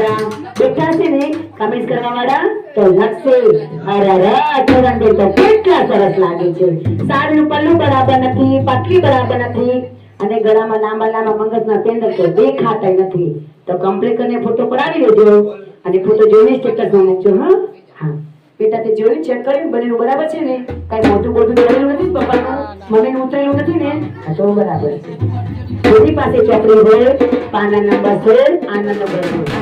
વાળા બેઠા છે ને કમેન્ટ કરવા વાળા તો લખશે અરે કિરણ બેન તો કેટલા સરસ લાગે છે સાડીનું પલ્લું બરાબર નથી પાટલી બરાબર નથી અને ગળામાં લાંબા લાંબા મંગળના પેન્ડલ તો દેખાતા નથી તો કમ્પ્લીટ કરીને ફોટો પડાવી લેજો અને ફોટો જોઈને સ્ટેટસમાં મૂકજો હા બેટા તે જોયું ચેક કર્યું બનેલું બરાબર છે ને કઈ મોટું મોટું જોયેલું નથી પપ્પાનું મમ્મીનું ઉતરેલું નથી ને તો બરાબર છે જેની પાસે ચોપડી હોય પાના નંબર છે આના નંબર છે